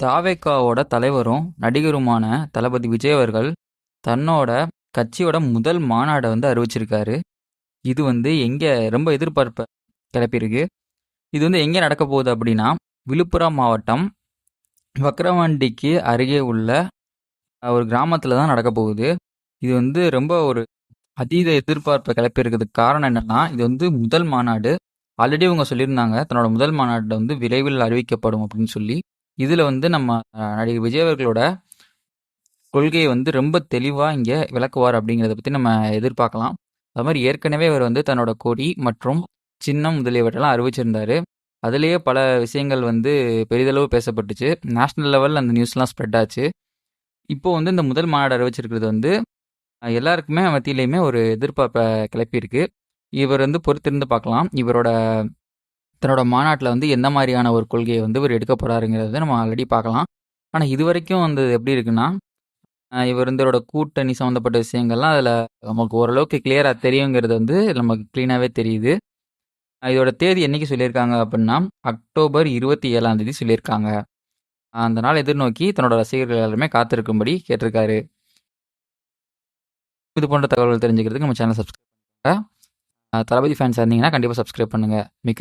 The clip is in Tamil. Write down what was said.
தாவேகாவோட தலைவரும் நடிகருமான தளபதி விஜய் அவர்கள் தன்னோட கட்சியோட முதல் மாநாடை அறிவிச்சிருக்காரு. இது எங்கே ரொம்ப எதிர்பார்ப்பை கிளப்பியிருக்கு. இது எங்கே நடக்க போகுது அப்படின்னா, விழுப்புரம் மாவட்டம் வக்ரவாண்டிக்கு அருகே உள்ள ஒரு கிராமத்தில் தான் நடக்க போகுது. இது ரொம்ப ஒரு அதீத எதிர்பார்ப்பை கிளப்பியிருக்கிறதுக்கு காரணம் என்னன்னா, இது முதல் மாநாடு. ஆல்ரெடி அவங்க சொல்லியிருந்தாங்க தன்னோட முதல் மாநாட்டில் விரைவில் அறிவிக்கப்படும் அப்படின்னு சொல்லி. இதில் நம்ம நடிகர் விஜய் அவர்களோட கொள்கையை ரொம்ப தெளிவாக இங்கே விளக்குவார் அப்படிங்கிறத பற்றி நம்ம எதிர்பார்க்கலாம். அது மாதிரி ஏற்கனவே அவர் தன்னோட கொடி மற்றும் சின்னம் முதலியவற்றெல்லாம் அறிவிச்சிருந்தாரு. அதுலேயே பல விஷயங்கள் பெரிதளவு பேசப்பட்டுச்சு. நேஷ்னல் லெவலில் அந்த நியூஸ்லாம் ஸ்ப்ரெட் ஆச்சு. இப்போ இந்த முதல் மாநாடு அறிவிச்சிருக்கிறது எல்லாருக்குமே மத்தியிலையுமே ஒரு எதிர்பார்ப்பை கிளப்பியிருக்கு. இவர் பொறுத்திருந்து பார்க்கலாம். இவரோட தன்னோட மாநாட்டில் எந்த மாதிரியான ஒரு கொள்கையை இவர் எடுக்க போகிறாருங்கிறத நம்ம ஆல்ரெடி பார்க்கலாம். ஆனால் இது வரைக்கும் எப்படி இருக்குன்னா, இவர் இவரோட கூட்டணி சம்மந்தப்பட்ட விஷயங்கள்லாம் அதில் நமக்கு ஓரளவுக்கு கிளியராக தெரியுங்கிறது நமக்கு க்ளீனாகவே தெரியுது. இதோட தேதி என்னைக்கு சொல்லியிருக்காங்க அப்படின்னா, அக்டோபர் 27 சொல்லியிருக்காங்க. அந்த நாள் எதிர்நோக்கி தன்னோட ரசிகர்கள் எல்லாருமே காத்திருக்கும்படி கேட்டிருக்காரு. இது போன்ற தகவல்கள் தெரிஞ்சுக்கிறதுக்கு நம்ம சேனல் சப்ஸ்கிரைப் பண்ணுங்க. தளபதி ஃபேன்ஸாக இருந்தீங்கன்னா கண்டிப்பாக சப்ஸ்கிரைப் பண்ணுங்கள். மிக்க